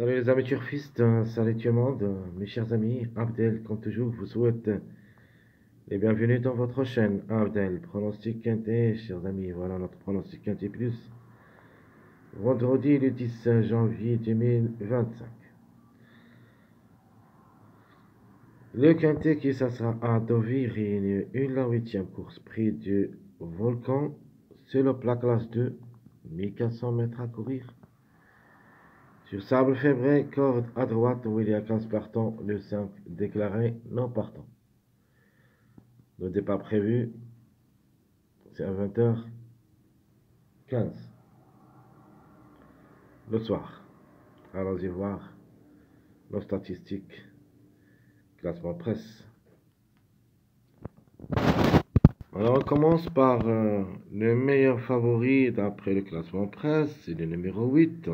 Salut les amis turfistes, salut tout le monde, mes chers amis, Abdel, comme toujours, vous souhaite les bienvenus dans votre chaîne. Abdel, pronostic quintet, chers amis, voilà notre pronostic quintet plus. Vendredi le 10 janvier 2025. Le quintet qui ça sera à Deauville réunit la huitième course, prix du Volcan, c'est le plat classe 2, 1400 mètres à courir. Sur sable février, corde à droite où il y a 15 partants, le 5 déclaré non partant. Le départ prévu, c'est à 20h15 le soir. Allons-y voir nos statistiques, classement presse. Alors on commence par le meilleur favori d'après le classement presse, c'est le numéro 8.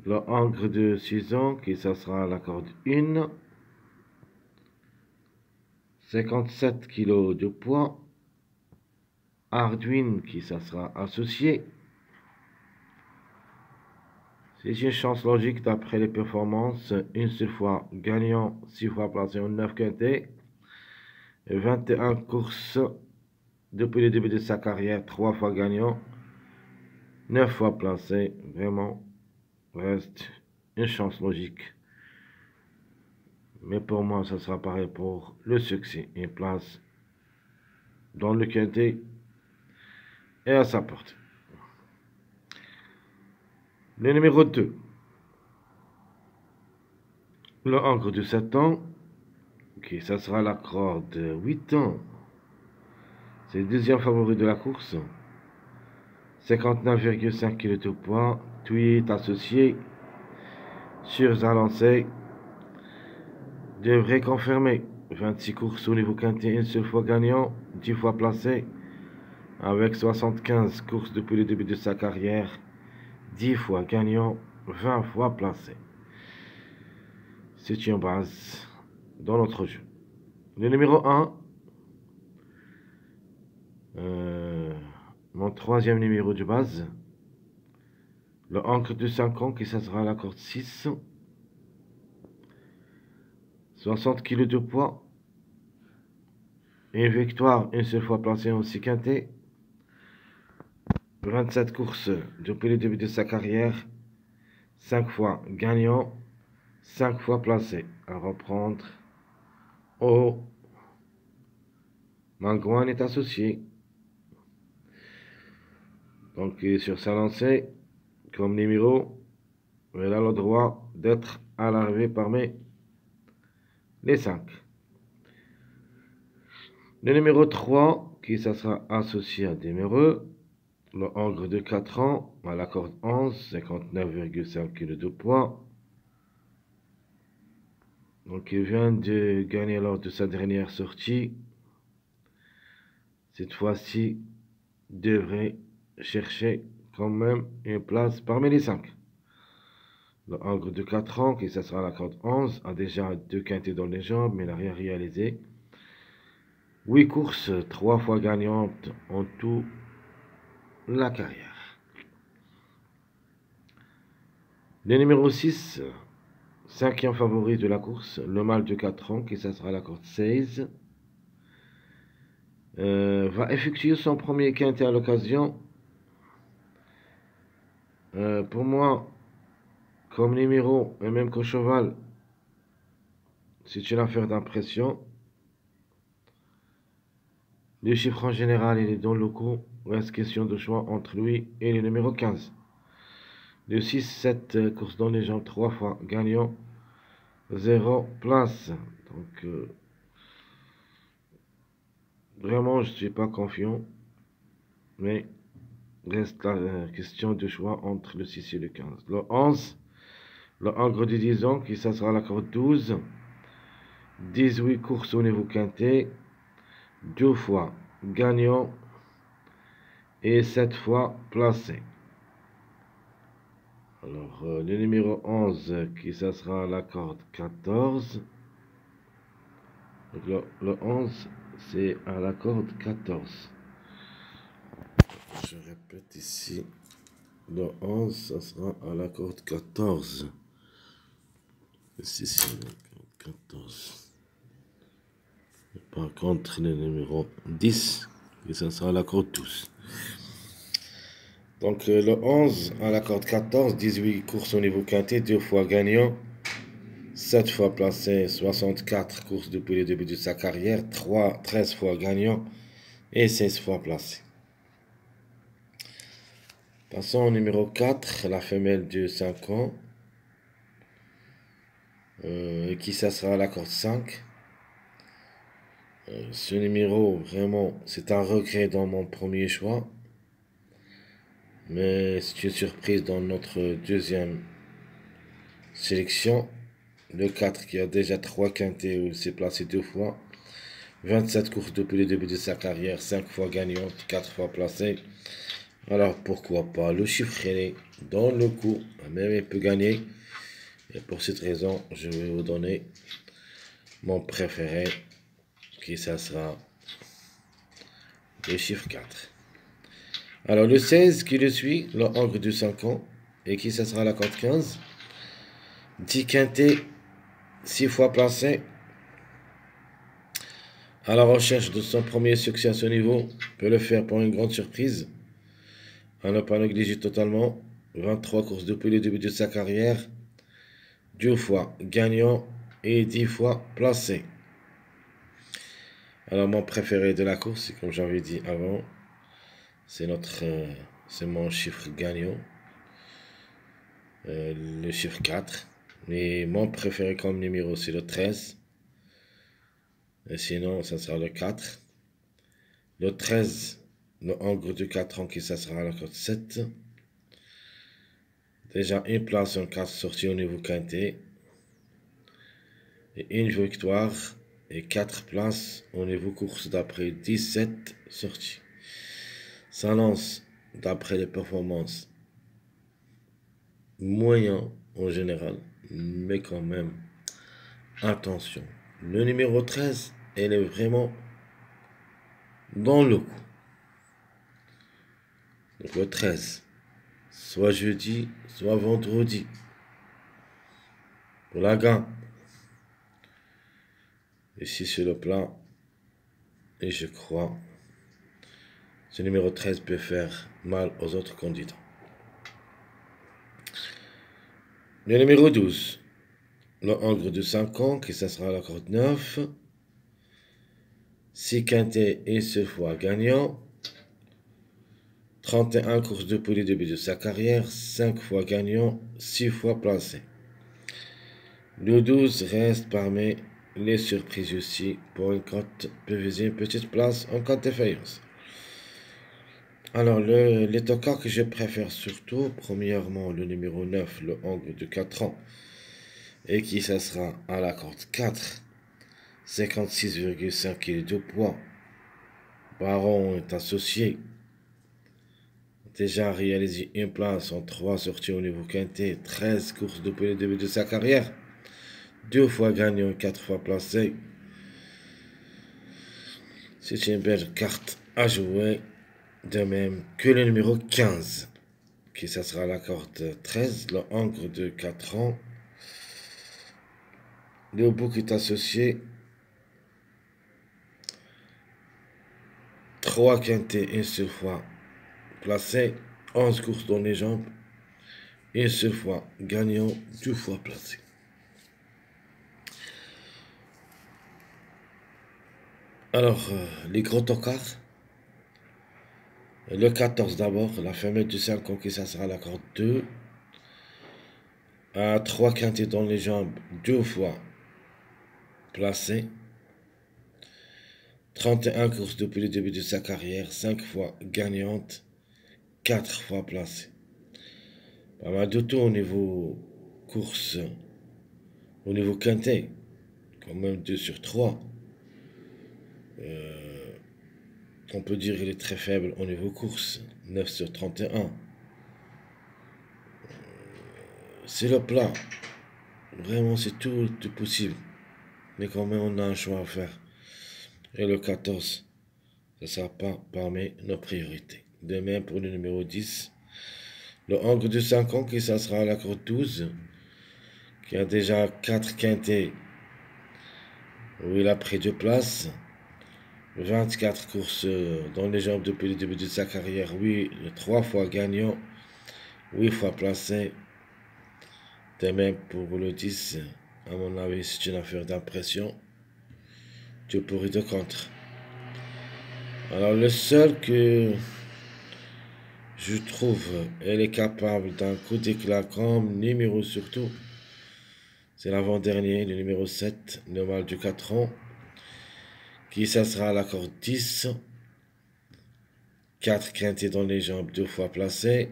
Le Angre de 6 ans qui ça sera à la corde 1. 57 kg de poids. Arduin qui ça sera associé. C'est une chance logique d'après les performances. Une seule fois gagnant, 6 fois placé en 9 quintés. 21 courses depuis le début de sa carrière, 3 fois gagnant, 9 fois placé. Vraiment, reste une chance logique. Mais pour moi, ça sera pareil pour le succès. Une place dans le quintet et à sa porte. Le numéro 2. Le Angre de 7 ans. Ok, ça sera la corde 8 ans. C'est le deuxième favori de la course. 59,5 kg de poids. Tweet associé. Sur à lancer. Devrait confirmer. 26 courses au niveau quintet, une seule fois gagnant. 10 fois placé. Avec 75 courses depuis le début de sa carrière. 10 fois gagnant. 20 fois placé. C'est une base dans notre jeu. Le numéro 1. Mon troisième numéro de base. Le Ancre de 5 ans qui ça sera à la corde 6. 60 kg de poids. Une victoire, une seule fois placée en 6 quintés. 27 courses depuis le début de sa carrière. 5 fois gagnant. 5 fois placé. À reprendre. Au Mangouane est associé. Donc sur sa lancée, comme numéro, elle a le droit d'être à l'arrivée parmi les 5. Le numéro 3, qui ça sera associé à Demereux. Le Angre de 4 ans, à la corde 11, 59,5 kg de poids. Donc il vient de gagner lors de sa dernière sortie. Cette fois-ci, devrait chercher quand même une place parmi les 5. Le Angre de 4 ans, qui ça sera à la corde 11, a déjà 2 quintés dans les jambes, mais n'a rien réalisé. 8 courses, 3 fois gagnantes en tout la carrière. Le numéro 6, cinquième favori de la course, le mâle de 4 ans, qui ça sera à la corde 16, va effectuer son premier quintet à l'occasion. Pour moi, comme numéro, et même qu'au cheval, c'est une affaire d'impression. Le chiffre en général, il est dans le coup. Reste question de choix entre lui et le numéro 15. Le 6-7 course dans les jambes 3 fois gagnant. 0 place. Donc, vraiment, je ne suis pas confiant. Mais reste la question de choix entre le 6 et le 15. Le 11, le Angre de 10 ans, qui ça sera la corde 12. 18 courses au niveau quintet. 2 fois gagnant. Et 7 fois placé. Alors, le numéro 11, qui ça sera à la corde 14. Donc, le 11, c'est à la corde 14. Je répète ici. Le 11, ça sera à la corde 14. C'est 14. Par contre, le numéro 10, et ça sera à la corde 12. Donc le 11 à la corde 14, 18 courses au niveau quintet, 2 fois gagnant, 7 fois placé, 64 courses depuis le début de sa carrière, 13 fois gagnant et 16 fois placé. Passons au numéro 4, la femelle de 5 ans, qui ça sera à la corde 5. Ce numéro, vraiment, c'est un regret dans mon premier choix. Mais c'est une surprise dans notre deuxième sélection. Le 4 qui a déjà 3 quintets où il s'est placé 2 fois. 27 courses depuis le début de sa carrière, 5 fois gagnante, 4 fois placé. Alors pourquoi pas le chiffre est dans le coup, même il peut gagner. Et pour cette raison, je vais vous donner mon préféré, qui ça sera le chiffre 4. Alors le 16 qui le suit, le Hongre de 5 ans, et qui ça sera la corde 15. 10 quintés, 6 fois placé. À la recherche de son premier succès à ce niveau, peut le faire pour une grande surprise. À ne pas négliger totalement, 23 courses depuis le début de sa carrière, 2 fois gagnant et 10 fois placé. Alors mon préféré de la course, comme j'avais dit avant, c'est mon chiffre gagnant, le chiffre 4. Mais mon préféré comme numéro, c'est le 13. Et sinon, ça sera le 4. Le 13, le Hongre de 4 ans, qui ça sera la cote 7. Déjà une place en 4 sorties au niveau quintet. Et une victoire et 4 places au niveau course d'après 17 sorties. Ça lance d'après les performances moyen en général, mais quand même, attention. Le numéro 13, elle est vraiment dans le coup. Donc le 13, soit jeudi, soit vendredi. Pour la gagne. Ici sur le plan, et je crois, ce numéro 13 peut faire mal aux autres candidats. Le numéro 12, le Hongre de 5 ans, qui ça sera la corde 9. 6 quintets et ce fois gagnant. 31 courses depuis le début de sa carrière, 5 fois gagnant, 6 fois placé. Le 12 reste parmi les surprises aussi pour une cote peut viser une petite place en cas de défaillance. Alors, les tocards que je préfère surtout, premièrement, le numéro 9, le Hongre de 4 ans, et qui ça sera à la corde 4, 56,5 kg de poids. Baron est associé. Déjà réalisé une place en 3 sorties au niveau quintet, 13 courses depuis le début de sa carrière, 2 fois gagnant, 4 fois placé. C'est une belle carte à jouer, de même que le numéro 15, qui ça sera la corde 13, le Hongre de 4 ans. Le bouc est associé, 3 quintets, une seule fois placé, 11 courses dans les jambes, une seule fois gagnant, 2 fois placé. Alors, les gros tocards. Le 14 d'abord, la femelle du 5 ans, qui ça sera la corde 2. À 3 quintets dans les jambes, 2 fois placé. 31 courses depuis le début de sa carrière, 5 fois gagnante, 4 fois placée. Pas mal de tout au niveau course, au niveau quintet, quand même 2 sur 3. On peut dire qu'il est très faible au niveau course, 9 sur 31. C'est le plat. Vraiment, c'est tout possible. Mais quand même, on a un choix à faire. Et le 14, ça ne sera pas parmi nos priorités. De même pour le numéro 10, Le Angre de 5 ans qui ça sera à la corde 12, qui a déjà 4 quintés où il a pris 2 places. 24 courses dans les jambes depuis le début de sa carrière. Oui, 3 fois gagnant, 8 fois placé. De même pour le 10, à mon avis, c'est une affaire d'impression. Tu pourrais de contre. Alors le seul que je trouve, elle est capable d'un coup d'éclat comme numéro surtout, c'est l'avant-dernier, le numéro 7, le mâle du 4 ans, qui ça sera à la corde 10, 4 quintés dans les jambes, 2 fois placé,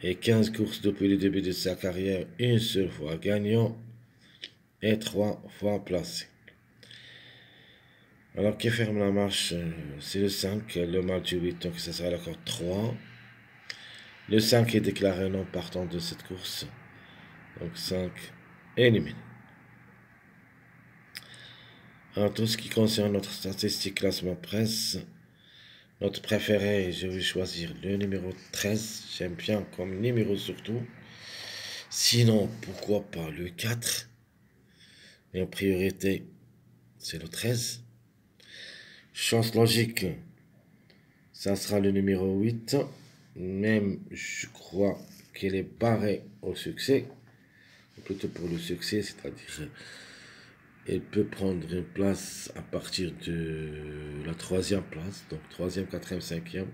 et 15 courses depuis le début de sa carrière, une seule fois gagnant, et 3 fois placé. Alors qui ferme la marche, c'est le 5, le mâle du 8, donc ça sera la corde 3. Le 5 est déclaré non partant de cette course, donc 5 éliminé. En tout ce qui concerne notre statistique classement presse, notre préféré, je vais choisir le numéro 13. J'aime bien comme numéro surtout. Sinon, pourquoi pas le 4. Mais en priorité, c'est le 13. Chance logique, ça sera le numéro 8. Même, je crois qu'il est barré au succès. Plutôt pour le succès, c'est-à-dire elle peut prendre une place à partir de la 3e place, donc 3e, 4e, 5e.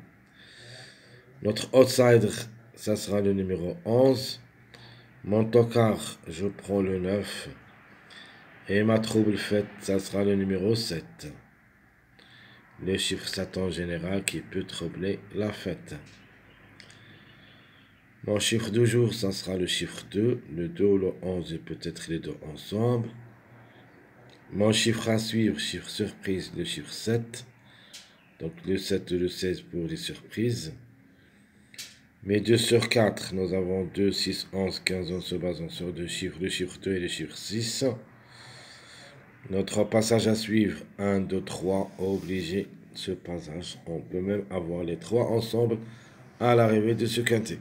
Notre outsider, ça sera le numéro 11. Mon tocard, je prends le 9. Et ma trouble faite, ça sera le numéro 7. Le chiffre Satan général qui peut troubler la fête. Mon chiffre du jour, ça sera le chiffre 2. Le 2 ou le 11 et peut-être les deux ensemble. Mon chiffre à suivre, chiffre surprise, le chiffre 7. Donc le 7 et le 16 pour les surprises. Mais 2 sur 4, nous avons 2, 6, 11, 15 en se basant sur deux chiffres, le chiffre 2 et le chiffre 6. Notre passage à suivre, 1, 2, 3, obligé ce passage. On peut même avoir les 3 ensemble à l'arrivée de ce quintet.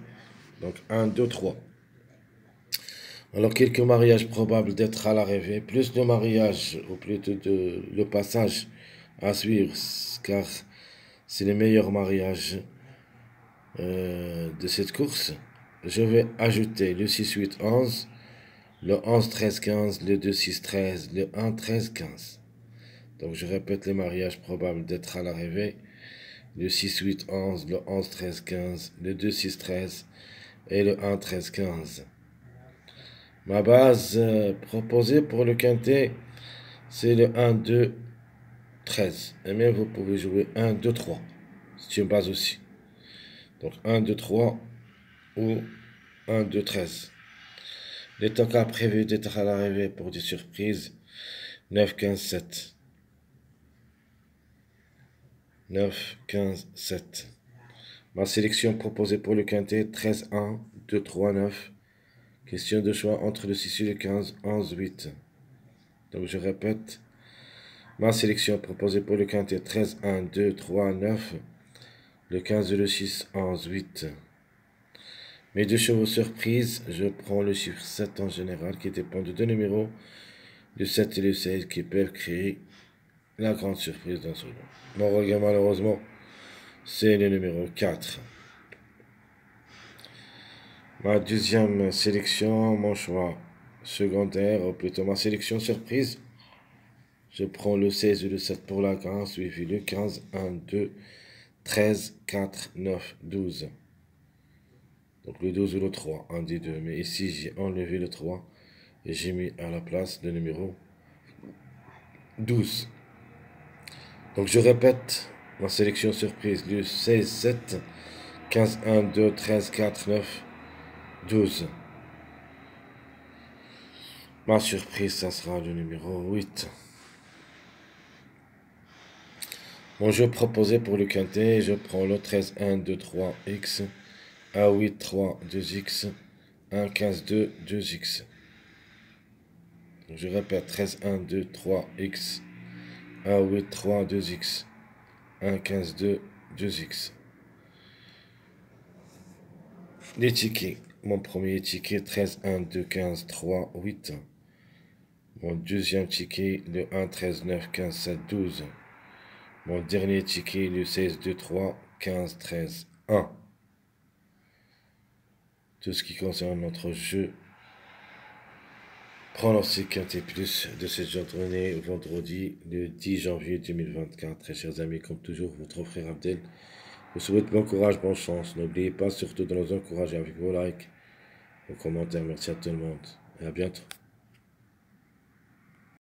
Donc 1, 2, 3. Alors quelques mariages probables d'être à l'arrivée, plus de mariages, ou plutôt le passage à suivre, car c'est le meilleur mariage de cette course. Je vais ajouter le 6, 8, 11, le 11, 13, 15, le 2, 6, 13, le 1, 13, 15. Donc je répète les mariages probables d'être à l'arrivée. Le 6, 8, 11, le 11, 13, 15, le 2, 6, 13 et le 1, 13, 15. Ma base proposée pour le quintet, c'est le 1, 2, 13. Et même vous pouvez jouer 1, 2, 3. C'est une base aussi. Donc 1, 2, 3 ou 1, 2, 13. Les tocas prévus d'être à l'arrivée pour des surprises, 9, 15, 7. 9, 15, 7. Ma sélection proposée pour le quintet, 13, 1, 2, 3, 9. Question de choix entre le 6 et le 15, 11, 8. Donc je répète. Ma sélection proposée pour le quintet, 13, 1, 2, 3, 9. Le 15 et le 6, 11, 8. Mes deux chevaux surprises, je prends le chiffre 7 en général qui dépend de deux numéros, le 7 et le 16 qui peuvent créer la grande surprise dans ce lot. Mon regret malheureusement, c'est le numéro 4. Ma deuxième sélection, mon choix secondaire, ou plutôt ma sélection surprise, je prends le 16 et le 7 pour la grande, suivi le 15, 1, 2, 13, 4, 9, 12. Donc le 12 ou le 3, un des deux. Mais ici, j'ai enlevé le 3 et j'ai mis à la place le numéro 12. Donc je répète ma sélection surprise. Le 16, 7, 15, 1, 2, 13, 4, 9, 12. Ma surprise, ça sera le numéro 8. Mon jeu proposé pour le quintet, je prends le 13, 1, 2, 3, X, 1, 8, 3, 2, X, 1, 15, 2, 2, X. Je répète, 13, 1, 2, 3, X, 1, 8, 3, 2, X, 1, 15, 2, 2, X. Les tickets. Mon premier ticket, 13, 1, 2, 15, 3, 8. Mon deuxième ticket, le 1, 13, 9, 15, 7, 12. Mon dernier ticket, le 16, 2, 3, 15, 13, 1. Tout ce qui concerne notre jeu. Pronostic Quintet Plus de cette journée, vendredi, le 10 janvier 2024. Très chers amis, comme toujours, votre frère Abdel vous souhaite bon courage, bonne chance. N'oubliez pas surtout de nous encourager avec vos likes, vos commentaires. Merci à tout le monde et à bientôt.